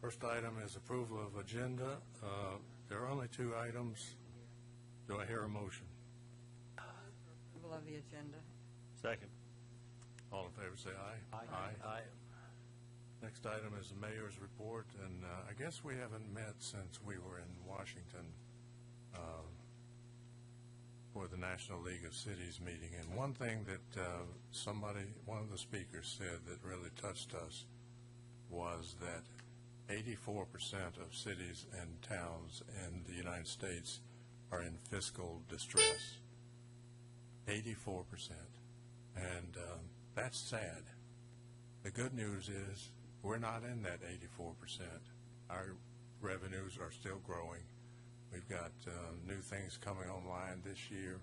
First item is approval of agenda. There are only two items. Do I hear a motion? Approval of the agenda. Second. All in favor say aye. Aye. Next item is the mayor's report, and I guess we haven't met since we were in Washington for the National League of Cities meeting. And one thing that one of the speakers said that really touched us was that 84% of cities and towns in the United States are in fiscal distress. 84%. And that's sad. The good news is we're not in that 84%. Our revenues are still growing. We've got new things coming online this year.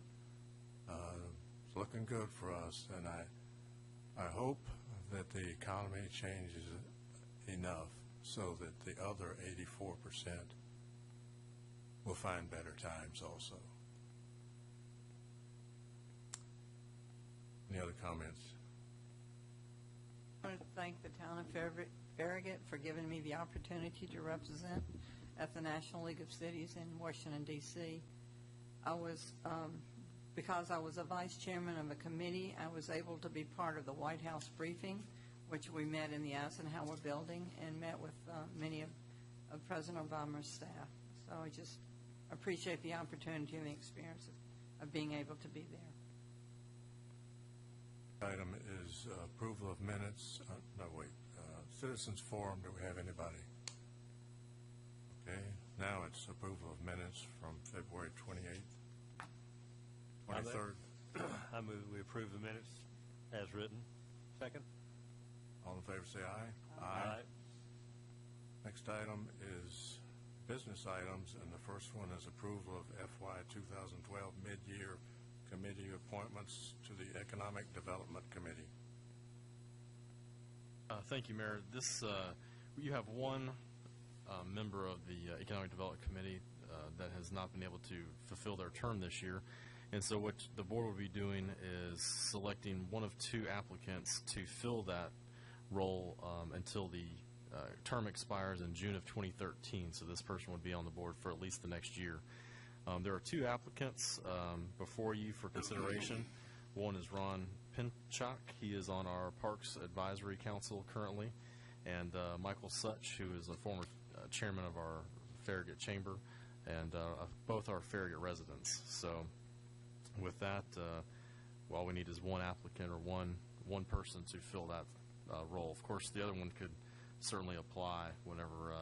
It's looking good for us, and I hope that the economy changes enough so that the other 84% will find better times also. Any other comments? I want to thank the town of Farragut for giving me the opportunity to represent at the National League of Cities in Washington, D.C. Because I was a vice chairman of a committee, I was able to be part of the White House briefing, which we met in the Eisenhower building and met with many of President Obama's staff. So I just appreciate the opportunity and the experience of being able to be there. Item is approval of minutes. Citizens Forum. Do we have anybody? Okay. Now it's approval of minutes from February 28th, 23rd. I move we approve the minutes as written. Second. All in favor say aye. Aye. Next item is business items, and the first one is approval of FY 2012 mid-year committee appointments to the Economic Development Committee. Thank you, Mayor. You have one member of the Economic Development Committee that has not been able to fulfill their term this year. And so what the board will be doing is selecting one of two applicants to fill that role until the term expires in June of 2013. So this person would be on the board for at least the next year. There are two applicants before you for consideration. One is Ron Pinchak. He is on our Parks Advisory Council currently. And Michael Such, who is a former chairman of our Farragut Chamber, and both are Farragut residents. So with that, all we need is one applicant or one person to fill that role. Of course, the other one could certainly apply whenever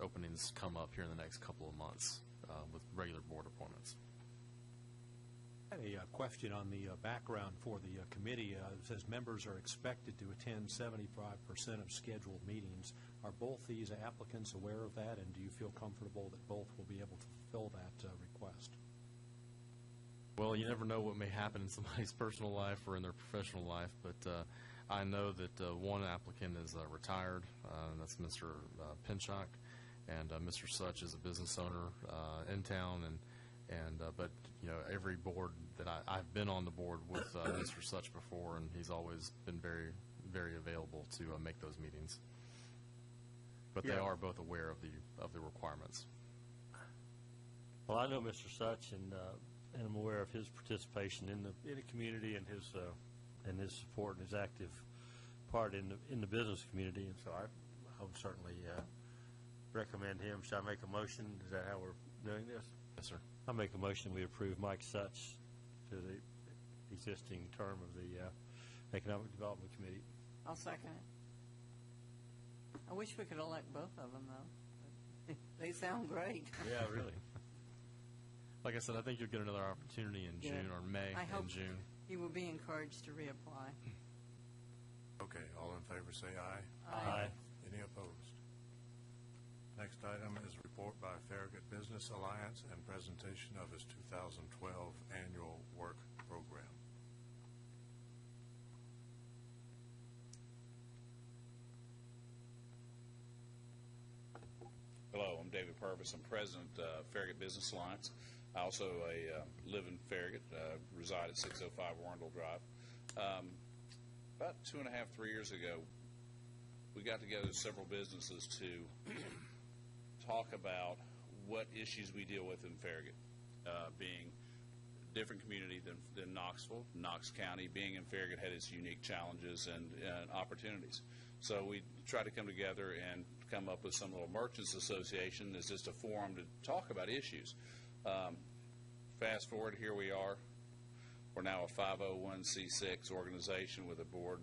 openings come up here in the next couple of months with regular board appointments. I had a question on the background for the committee. It says members are expected to attend 75% of scheduled meetings. Are both these applicants aware of that, and do you feel comfortable that both will be able to fulfill that request? Well, you never know what may happen in somebody's personal life or in their professional life, but I know that one applicant is retired, and that's Mr. Pinchak, and Mr. Such is a business owner in town, but you know, every board that I've been on the board with Mr. Such before, and he's always been very, very available to make those meetings. But they are both aware of the requirements. Well, I know Mr. Such, and I'm aware of his participation in the community and his support and his active part in the business community, and so I would certainly recommend him. Should I make a motion? Is that how we're doing this? Yes, sir. I make a motion we approve Mike Such to the existing term of the Economic Development Committee. I'll second it. I wish we could elect both of them, though. They sound great. Yeah, really. Like I said, I think you'll get another opportunity in June or May and June. He will be encouraged to reapply. Okay, all in favor say aye. Aye. Any opposed? Next item is report by Farragut Business Alliance and presentation of his 2012 annual work program. Hello, I'm David Purvis. I'm president of Farragut Business Alliance. I also live in Farragut, reside at 605 Warrendale Drive. About 2.5, 3 years ago, we got together several businesses to talk about what issues we deal with in Farragut, being a different community than Knoxville. Knox County, being in Farragut, had its unique challenges and opportunities. So we tried to come together and come up with some little merchants association as just a forum to talk about issues. Fast forward, here we are. We're now a 501c6 organization with a board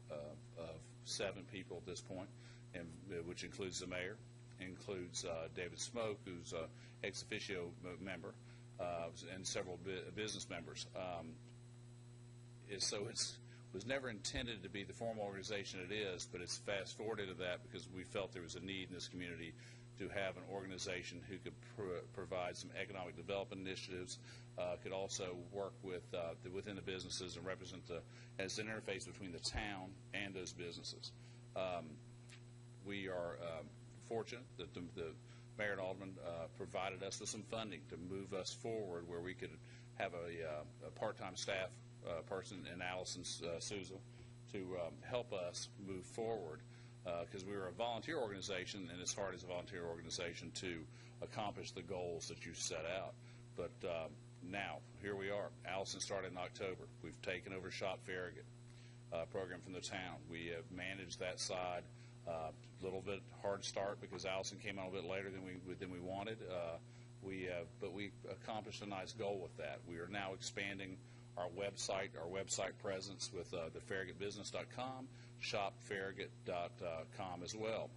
of 7 people at this point, and which includes the mayor, includes David Smoke, who's an ex officio member, and several business members. So it was never intended to be the formal organization it is, but it's fast forwarded to that because we felt there was a need in this community to have an organization who could provide some economic development initiatives, could also work with within the businesses and represent as an interface between the town and those businesses. We are fortunate that the mayor and alderman provided us with some funding to move us forward, where we could have a part-time staff person in Allison Souza to help us move forward. Because we were a volunteer organization, and it's hard as a volunteer organization to accomplish the goals that you set out. But now, here we are. Allison started in October. We've taken over Shop Farragut program from the town. We have managed that side. A little bit hard start because Allison came on a bit later than we wanted. But we accomplished a nice goal with that. We are now expanding our website presence with the farragutbusiness.com, shopfarragut.com as well.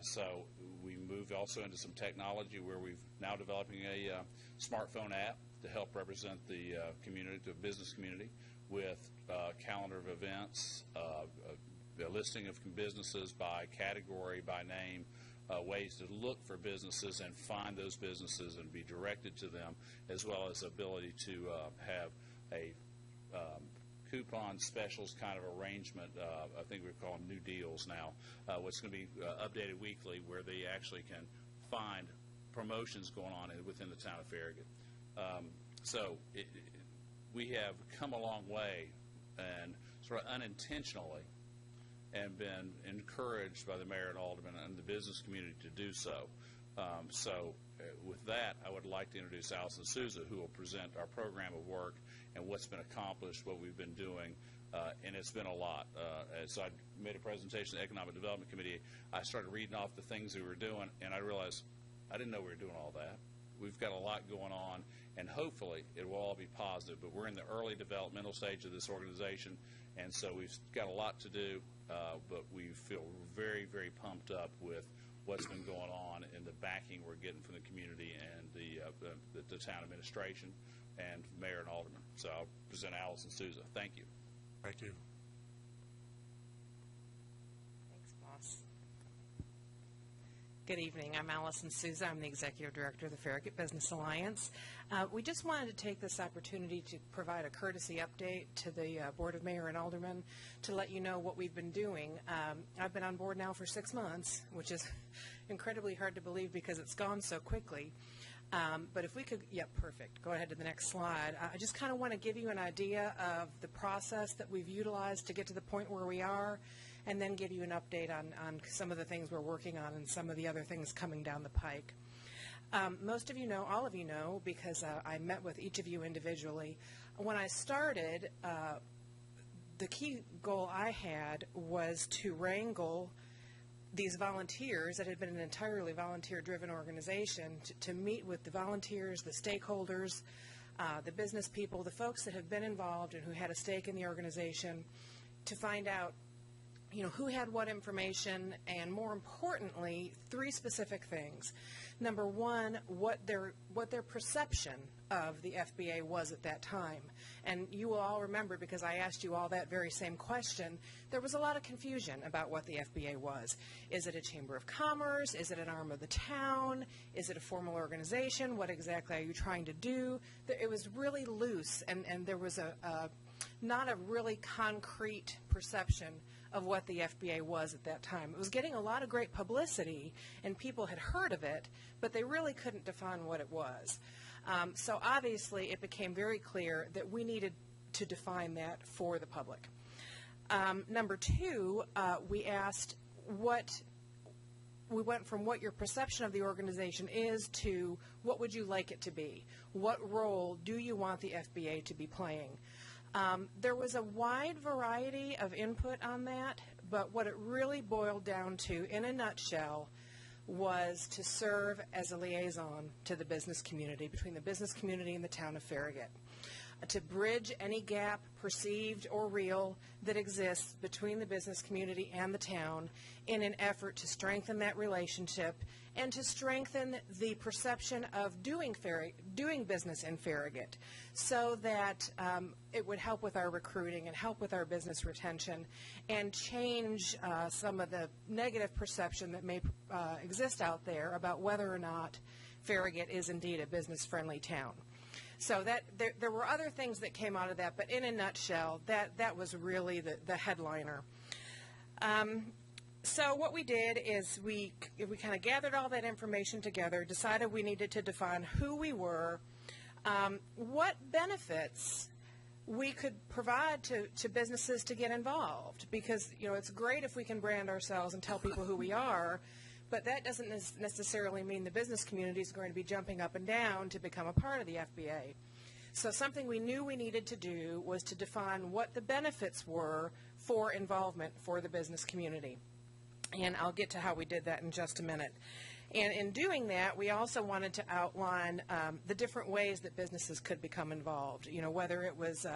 So we moved also into some technology where we've now developing a smartphone app to help represent the community, the business community, with a calendar of events, a listing of businesses by category, by name, ways to look for businesses and find those businesses and be directed to them, as well as ability to have a coupon specials kind of arrangement. I think we call them new deals now. What's going to be updated weekly, where they actually can find promotions going on within the town of Farragut. So we have come a long way, and sort of unintentionally, and been encouraged by the mayor and alderman and the business community to do so. With that, I would like to introduce Allison Souza, who will present our program of work and what's been accomplished, what we've been doing, and it's been a lot. So I made a presentation to the Economic Development Committee. I started reading off the things we were doing, and I realized I didn't know we were doing all that. We've got a lot going on, and hopefully it will all be positive, but we're in the early developmental stage of this organization, and so we've got a lot to do, but we feel very, very pumped up with what's been going on and the backing we're getting from the community and the town administration and mayor and alderman. So I'll present Allison Souza. Thank you. Thank you. Thanks, boss. Good evening. I'm Allison Souza. I'm the Executive Director of the Farragut Business Alliance. We just wanted to take this opportunity to provide a courtesy update to the Board of Mayor and Aldermen to let you know what we've been doing. I've been on board now for 6 months, which is incredibly hard to believe because it's gone so quickly. But if we could, perfect. Go ahead to the next slide. I just kind of want to give you an idea of the process that we've utilized to get to the point where we are, and then give you an update on some of the things we're working on and some of the other things coming down the pike. Most of you know, all of you know, because I met with each of you individually. When I started, the key goal I had was to wrangle these volunteers that had been an entirely volunteer-driven organization to meet with the volunteers, the stakeholders, the business people, the folks that have been involved and who had a stake in the organization, to find out, who had what information, and more importantly, 3 specific things. Number one, what their perception of the FBA was at that time. And you will all remember, because I asked you all that very same question, there was a lot of confusion about what the FBA was. Is it a chamber of commerce? Is it an arm of the town? Is it a formal organization? What exactly are you trying to do? It was really loose, and there was not a really concrete perception of what the FBA was at that time. It was getting a lot of great publicity, and people had heard of it, but they really couldn't define what it was. So obviously it became very clear that we needed to define that for the public. Number two, we asked we went from what your perception of the organization is to what would you like it to be? What role do you want the FBA to be playing? There was a wide variety of input on that, but what it really boiled down to, in a nutshell, was to serve as a liaison to the business community, between the business community and the town of Farragut, to bridge any gap, perceived or real, that exists between the business community and the town in an effort to strengthen that relationship and to strengthen the perception of doing business in Farragut, so that it would help with our recruiting and help with our business retention and change some of the negative perception that may exist out there about whether or not Farragut is indeed a business-friendly town. So that there were other things that came out of that, but in a nutshell, that was really the headliner. So what we did is we kind of gathered all that information together, decided we needed to define who we were, what benefits we could provide to businesses to get involved, because it's great if we can brand ourselves and tell people who we are, but that doesn't necessarily mean the business community is going to be jumping up and down to become a part of the FBA. So something we knew we needed to do was to define what the benefits were for involvement for the business community. And I'll get to how we did that in just a minute. And in doing that, we also wanted to outline the different ways that businesses could become involved, whether it was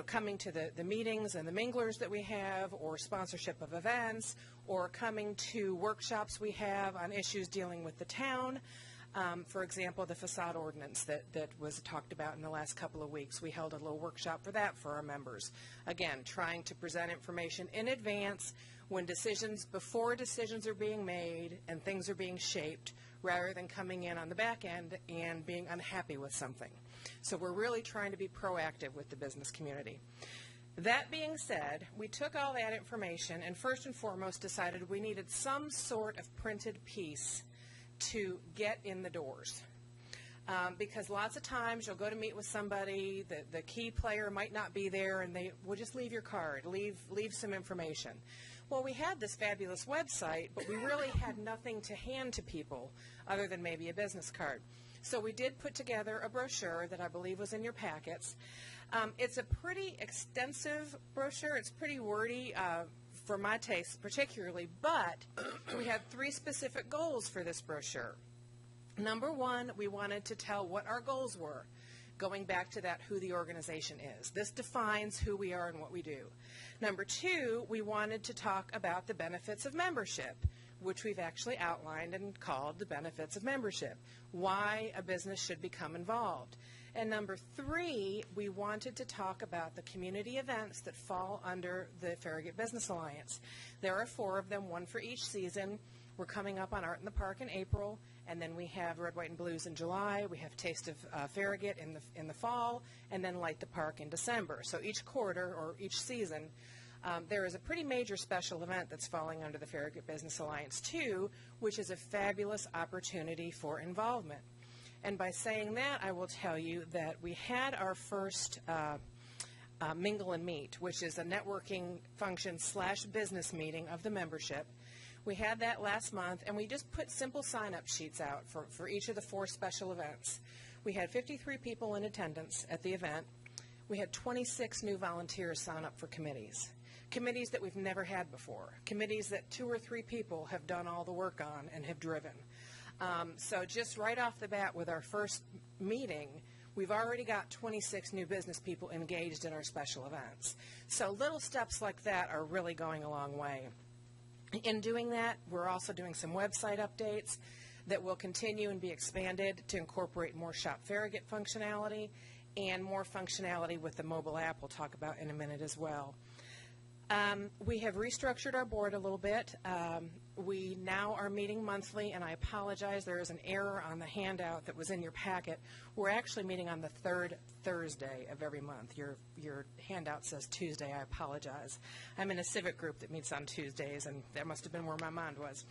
coming to the meetings and the minglers that we have, or sponsorship of events, or coming to workshops we have on issues dealing with the town. For example, the facade ordinance that was talked about in the last couple of weeks. We held a little workshop for that for our members. Again, trying to present information in advance before decisions are being made and things are being shaped, rather than coming in on the back end and being unhappy with something. So we're really trying to be proactive with the business community. That being said, we took all that information and first and foremost decided we needed some sort of printed piece to get in the doors. Because lots of times you'll go to meet with somebody, the key player might not be there, and they will just leave your card, leave some information. Well, we had this fabulous website, but we really had nothing to hand to people other than maybe a business card. So we did put together a brochure that I believe was in your packets. It's a pretty extensive brochure. It's pretty wordy for my taste particularly, but we had 3 specific goals for this brochure. Number one, we wanted to tell what our goals were, going back to that who the organization is. This defines who we are and what we do. Number two, we wanted to talk about the benefits of membership, which we've actually outlined and called the benefits of membership, why a business should become involved. And number 3, we wanted to talk about the community events that fall under the Farragut Business Alliance. There are 4 of them, one for each season. We're coming up on Art in the Park in April, and then we have Red, White, and Blues in July. We have Taste of Farragut in the fall, and then Light the Park in December. So each quarter or each season, there is a pretty major special event that's falling under the Farragut Business Alliance too, which is a fabulous opportunity for involvement. And by saying that, I will tell you that we had our first Mingle and Meet, which is a networking function / business meeting of the membership. We had that last month, and we just put simple sign-up sheets out for each of the 4 special events. We had 53 people in attendance at the event. We had 26 new volunteers sign up for committees that we've never had before, committees that 2 or 3 people have done all the work on and have driven. So just right off the bat with our first meeting, we've already got 26 new business people engaged in our special events. So little steps like that are really going a long way. In doing that, we're also doing some website updates that will continue and be expanded to incorporate more Shop Farragut functionality and more functionality with the mobile app we'll talk about in a minute as well. We have restructured our board a little bit. We now are meeting monthly, and I apologize, there is an error on the handout that was in your packet. We're actually meeting on the 3rd Thursday of every month. Your handout says Tuesday. I apologize. I'm in a civic group that meets on Tuesdays, and that must have been where my mind was.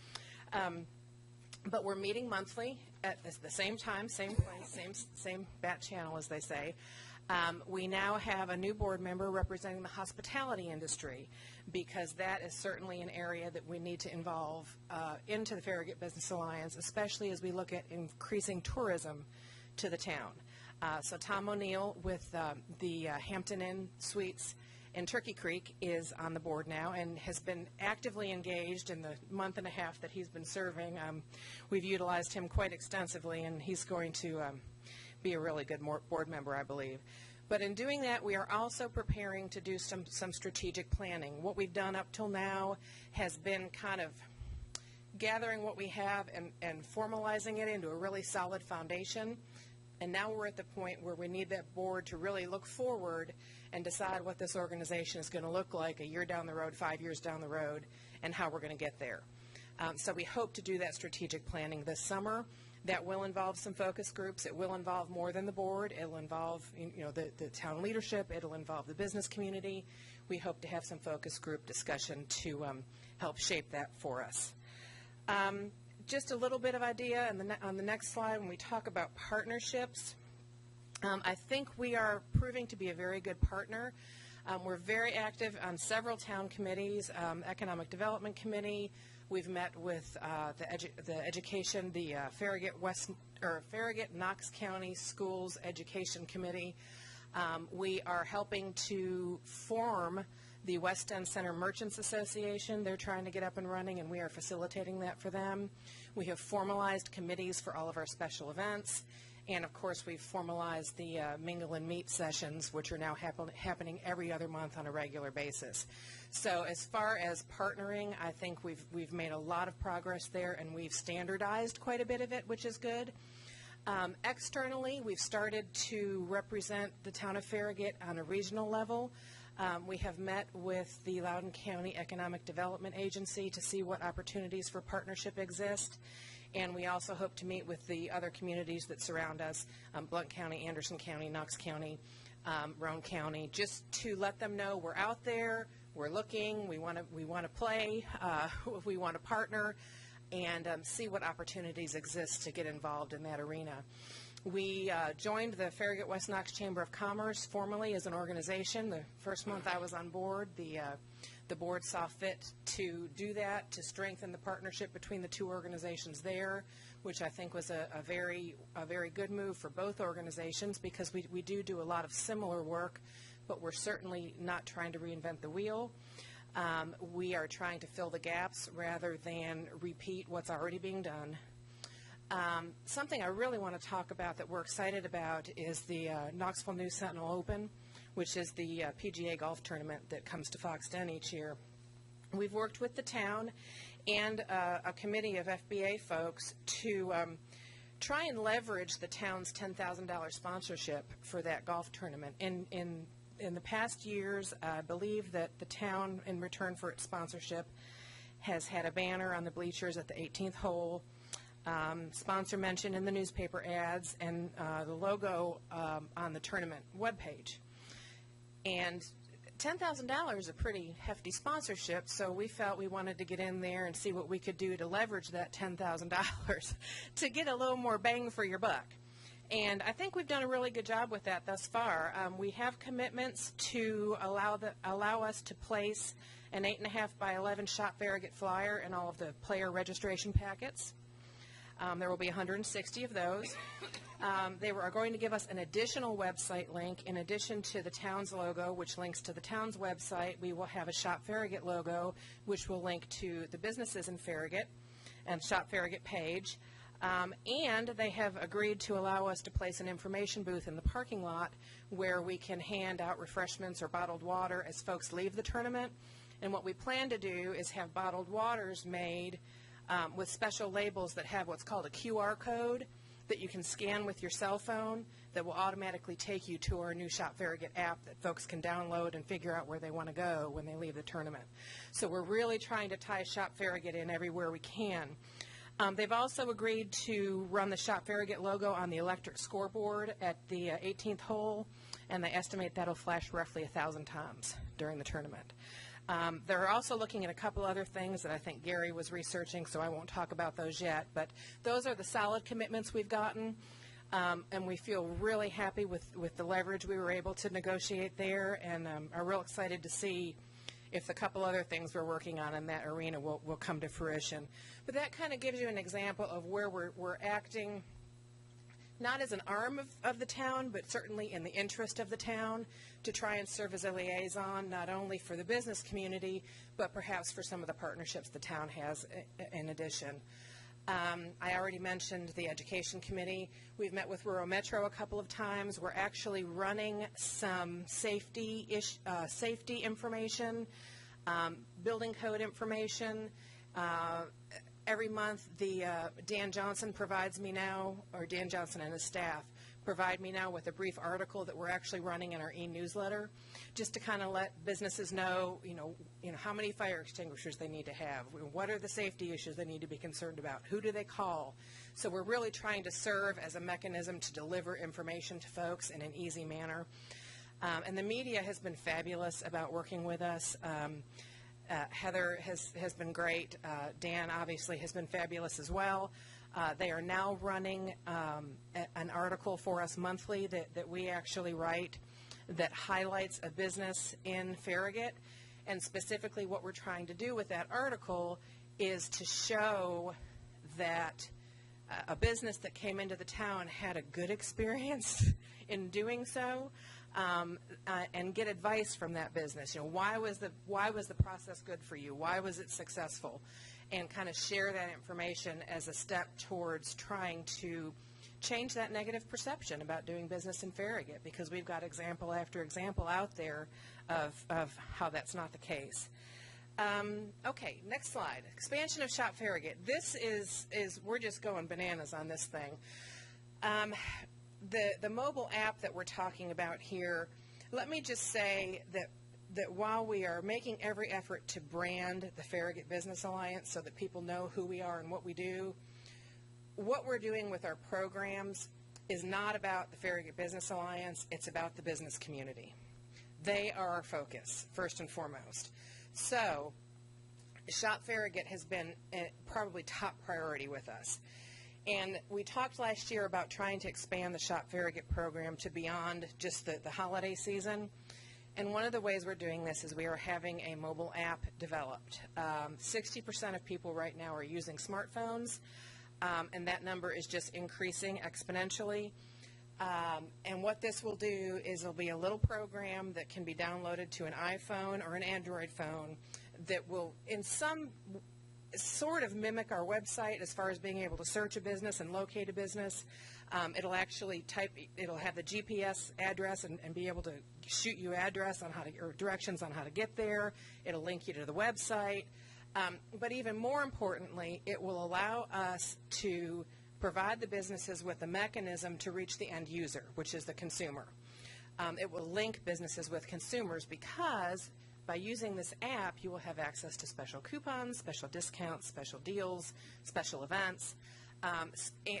But we're meeting monthly at the same time, same place, same bat channel, as they say. We now have a new board member representing the hospitality industry, because that is certainly an area that we need to involve into the Farragut Business Alliance, especially as we look at increasing tourism to the town. So Tom O'Neill with the Hampton Inn Suites in Turkey Creek is on the board now and has been actively engaged in the month and a half that he's been serving. We've utilized him quite extensively, and he's going to be a really good board member, I believe. But in doing that, we are also preparing to do some strategic planning. What we've done up till now has been kind of gathering what we have and formalizing it into a really solid foundation. And now we're at the point where we need that board to really look forward and decide what this organization is going to look like a year down the road, 5 years down the road, and how we're going to get there. So we hope to do that strategic planning this summer. That will involve some focus groups. It will involve more than the board. It will involve the town leadership. It will involve the business community. We hope to have some focus group discussion to help shape that for us. Just a little bit of idea on the next slide when we talk about partnerships. I think we are proving to be a very good partner. We're very active on several town committees, Economic Development Committee. We've met with the Farragut Knox County Schools Education Committee. We are helping to form the West End Center Merchants Association. They're trying to get up and running, and we are facilitating that for them. We have formalized committees for all of our special events. And, of course, we've formalized the mingle and meet sessions, which are now happening every other month on a regular basis. So as far as partnering, I think we've made a lot of progress there, and we've standardized quite a bit of it, which is good. Externally, we've started to represent the town of Farragut on a regional level. We have met with the Loudoun County Economic Development Agency to see what opportunities for partnership exist. And we also hope to meet with the other communities that surround us, Blount County, Anderson County, Knox County, Roane County, just to let them know we're out there, we're looking, we want to play, we want to partner, and see what opportunities exist to get involved in that arena. We joined the Farragut West Knox Chamber of Commerce formally as an organization. The first month I was on board, the board saw fit to do that, to strengthen the partnership between the two organizations there, which I think was a very good move for both organizations, because we do a lot of similar work, but we're certainly not trying to reinvent the wheel. We are trying to fill the gaps rather than repeat what's already being done. Something I really want to talk about that we're excited about is the Knoxville News Sentinel Open, which is the PGA golf tournament that comes to Foxden each year. We've worked with the town and a committee of FBA folks to try and leverage the town's $10,000 sponsorship for that golf tournament. In the past years, I believe that the town, in return for its sponsorship, has had a banner on the bleachers at the 18th hole, sponsor mention in the newspaper ads, and the logo on the tournament webpage. And $10,000 is a pretty hefty sponsorship, so we felt we wanted to get in there and see what we could do to leverage that $10,000 to get a little more bang for your buck. And I think we've done a really good job with that thus far. We have commitments to allow us to place an 8.5 by 11 Shop Farragut flyer in all of the player registration packets. There will be 160 of those. They are going to give us an additional website link. In addition to the town's logo, which links to the town's website, we will have a Shop Farragut logo, which will link to the businesses in Farragut and Shop Farragut page. And they have agreed to allow us to place an information booth in the parking lot where we can hand out refreshments or bottled water as folks leave the tournament. And what we plan to do is have bottled waters made with special labels that have what's called a QR code that you can scan with your cell phone that will automatically take you to our new Shop Farragut app that folks can download and figure out where they want to go when they leave the tournament. So we're really trying to tie Shop Farragut in everywhere we can. They've also agreed to run the Shop Farragut logo on the electric scoreboard at the 18th hole, and they estimate that'll flash roughly 1,000 times during the tournament. They're also looking at a couple other things that I think Gary was researching, so I won't talk about those yet. But those are the solid commitments we've gotten. And we feel really happy with the leverage we were able to negotiate there, and are real excited to see if the couple other things we're working on in that arena will come to fruition. But that kind of gives you an example of where we're acting, not as an arm of the town, but certainly in the interest of the town, to try and serve as a liaison, not only for the business community, but perhaps for some of the partnerships the town has in addition. I already mentioned the Education Committee. We've met with Rural Metro a couple of times. We're actually running some safety information, building code information. Every month, Dan Johnson provides me now, or Dan Johnson and his staff provide me now with a brief article that we're actually running in our e-newsletter, just to kind of let businesses know, how many fire extinguishers they need to have, what are the safety issues they need to be concerned about, who do they call. So we're really trying to serve as a mechanism to deliver information to folks in an easy manner. And the media has been fabulous about working with us. Heather has been great. Dan obviously has been fabulous as well. They are now running an article for us monthly that we actually write that highlights a business in Farragut. And specifically what we're trying to do with that article is to show that a business that came into the town had a good experience in doing so, and get advice from that business. Why was the process good for you? Why was it successful? And kind of share that information as a step towards trying to change that negative perception about doing business in Farragut, because we've got example after example out there of how that's not the case. Okay, next slide. Expansion of Shop Farragut. This is we're just going bananas on this thing. The mobile app that we're talking about here, let me just say that while we are making every effort to brand the Farragut Business Alliance so that people know who we are and what we do, what we're doing with our programs is not about the Farragut Business Alliance, it's about the business community. They are our focus, first and foremost. So, Shop Farragut has been probably top priority with us. And we talked last year about trying to expand the Shop Farragut program to beyond just the holiday season. And one of the ways we're doing this is we are having a mobile app developed. 60% of people right now are using smartphones, and that number is just increasing exponentially. And what this will do is it'll be a little program that can be downloaded to an iPhone or an Android phone that will, in some sort of, mimic our website as far as being able to search a business and locate a business. It'll actually it'll have the GPS address and be able to shoot you address on or directions on how to get there. It'll link you to the website. But even more importantly, it will allow us to provide the businesses with a mechanism to reach the end user, which is the consumer. It will link businesses with consumers, because by using this app, you will have access to special coupons, special discounts, special deals, special events.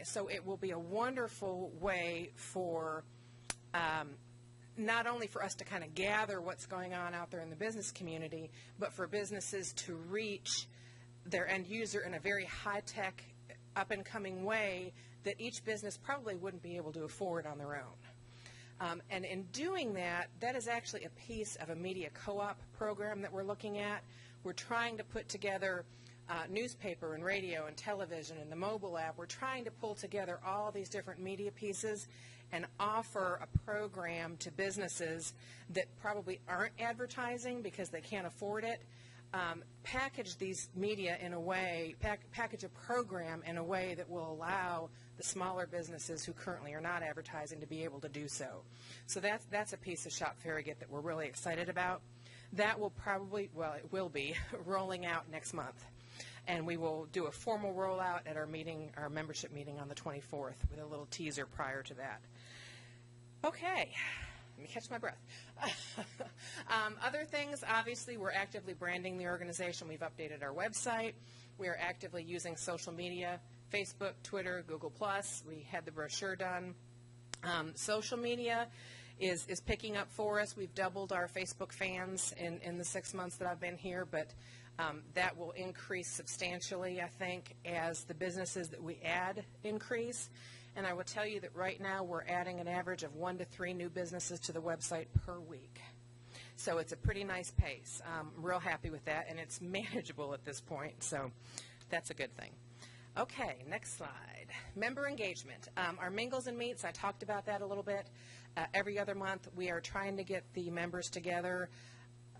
So it will be a wonderful way for not only for us to kind of gather what's going on out there in the business community, but for businesses to reach their end user in a very high-tech, up-and-coming way that each business probably wouldn't be able to afford on their own. And in doing that, that is actually a piece of a media co-op program that we're looking at. We're trying to put together newspaper and radio and television and the mobile app. We're trying to pull together all these different media pieces and offer a program to businesses that probably aren't advertising because they can't afford it. Package these media in a way, package a program in a way that will allow the smaller businesses who currently are not advertising to be able to do so. So that's a piece of Shop Farragut that we're really excited about. That will probably, well, it will be rolling out next month. And we will do a formal rollout at our meeting, our membership meeting on the 24th, with a little teaser prior to that. Okay. Let me catch my breath. Other things, obviously, we're actively branding the organization. We've updated our website. We are actively using social media, Facebook, Twitter, Google+. We had the brochure done. Social media is picking up for us. We've doubled our Facebook fans in the 6 months that I've been here, but that will increase substantially, I think, as the businesses that we add increase. And I will tell you that right now we're adding an average of 1 to 3 new businesses to the website per week. So it's a pretty nice pace. I'm real happy with that, and it's manageable at this point, so that's a good thing. Okay, next slide. Member engagement. Our mingles and meets, I talked about that a little bit. Every other month, we are trying to get the members together.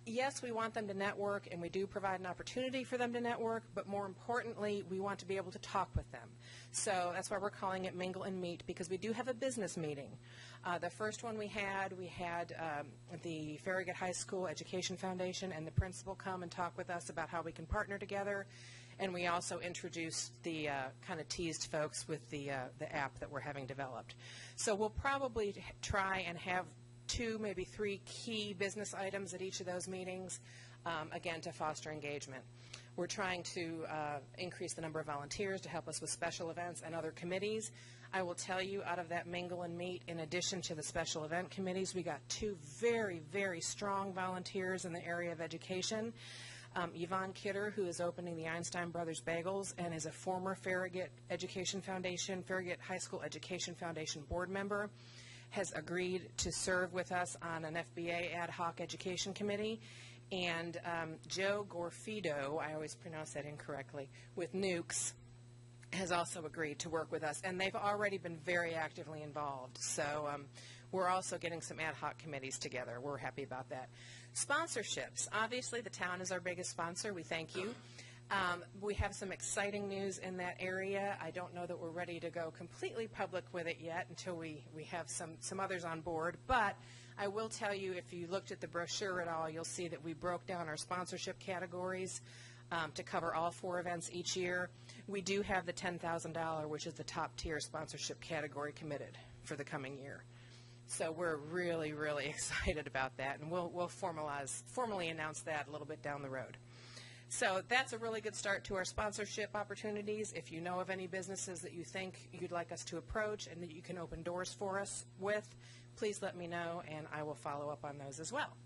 Yes, we want them to network, and we do provide an opportunity for them to network, but more importantly, we want to be able to talk with them. So that's why we're calling it Mingle and Meet, because we do have a business meeting. The first one we had the Farragut High School Education Foundation and the principal come and talk with us about how we can partner together. And we also introduced the kind of teased folks with the app that we're having developed. So we'll probably try and have 2, maybe 3 key business items at each of those meetings, again, to foster engagement. We're trying to increase the number of volunteers to help us with special events and other committees. I will tell you, out of that Mingle and Meet, in addition to the special event committees, we got 2 very, very strong volunteers in the area of education. Yvonne Kidder, who is opening the Einstein Brothers Bagels and is a former Farragut High School Education Foundation board member, has agreed to serve with us on an FBA ad hoc education committee. And Joe Gorfido, I always pronounce that incorrectly, with Nukes, has also agreed to work with us. And they've already been very actively involved. So we're also getting some ad hoc committees together. We're happy about that. Sponsorships. Obviously, the town is our biggest sponsor. We thank you. We have some exciting news in that area. I don't know that we're ready to go completely public with it yet until we have some others on board. But I will tell you, if you looked at the brochure at all, you'll see that we broke down our sponsorship categories to cover all 4 events each year. We do have the $10,000, which is the top tier sponsorship category, committed for the coming year. So we're really, really excited about that, and we'll formally announce that a little bit down the road. So that's a really good start to our sponsorship opportunities. If you know of any businesses that you think you'd like us to approach and that you can open doors for us with, please let me know, and I will follow up on those as well.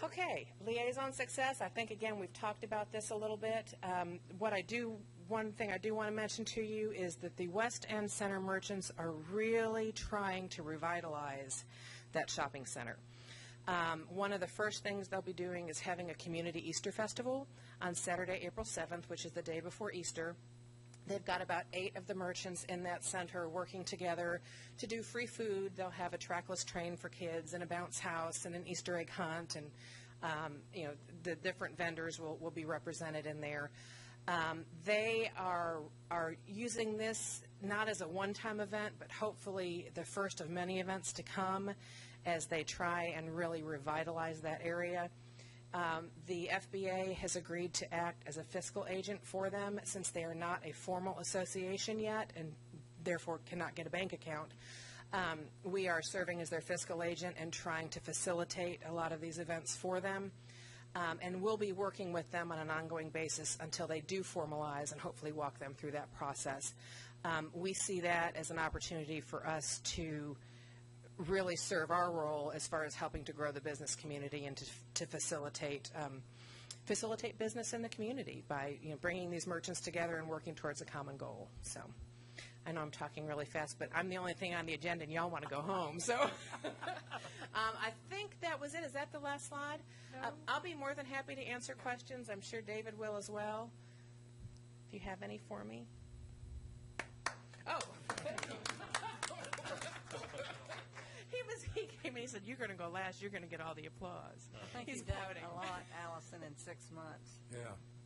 Okay, Liaison Success. I think, again, we've talked about this a little bit. One thing I do want to mention to you is that the West End Center merchants are really trying to revitalize that shopping center. One of the first things they'll be doing is having a community Easter festival on Saturday, April 7th, which is the day before Easter. They've got about 8 of the merchants in that center working together to do free food. They'll have a trackless train for kids and a bounce house and an Easter egg hunt, and the different vendors will be represented in there. They are using this not as a one-time event, but hopefully the first of many events to come as they try and really revitalize that area. The FBA has agreed to act as a fiscal agent for them, since they are not a formal association yet and therefore cannot get a bank account. We are serving as their fiscal agent and trying to facilitate a lot of these events for them. And we'll be working with them on an ongoing basis until they do formalize and hopefully walk them through that process. We see that as an opportunity for us to really serve our role as far as helping to grow the business community and to facilitate business in the community by bringing these merchants together and working towards a common goal. So I know I'm talking really fast, but I'm the only thing on the agenda, and y'all want to go home. So I think that was it. Is that the last slide? No. I'll be more than happy to answer questions. I'm sure David will as well. Do you have any for me? Oh. He came and he said, "You're going to go last. You're going to get all the applause." I think you've done a lot, Allison, in 6 months. Yeah.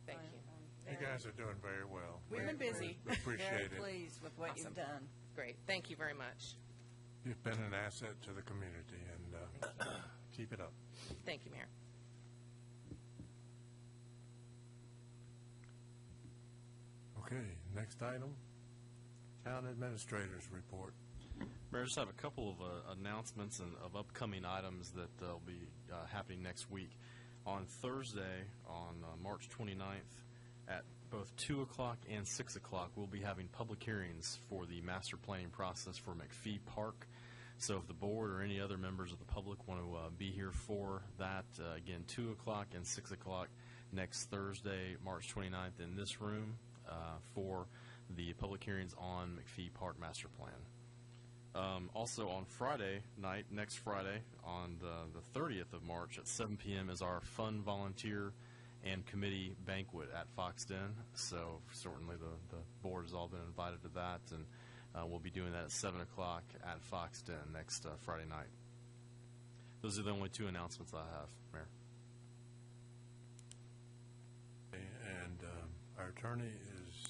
Thank you. You guys are doing very well. We've been busy. We appreciate Very it. pleased with what you've done. Great. Thank you very much. You've been an asset to the community, and keep it up. Thank you, Mayor. Okay, next item, Town Administrator's Report. Mayor, I just have a couple of announcements and of upcoming items that will be happening next week. On Thursday, on March 29th, at both 2 o'clock and 6 o'clock, we'll be having public hearings for the master planning process for McPhee Park. So if the board or any other members of the public want to be here for that, again, 2 o'clock and 6 o'clock next Thursday, March 29th, in this room for the public hearings on McPhee Park Master Plan. Also on Friday night, next Friday, on the 30th of March at 7 p.m. is our fun volunteer and committee banquet at Fox Den. So certainly the board has all been invited to that, and we'll be doing that at 7 o'clock at Fox Den next Friday night. Those are the only two announcements I have, Mayor. And our attorney is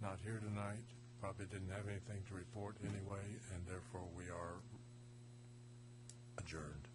not here tonight, probably didn't have anything to report anyway, and therefore we are adjourned.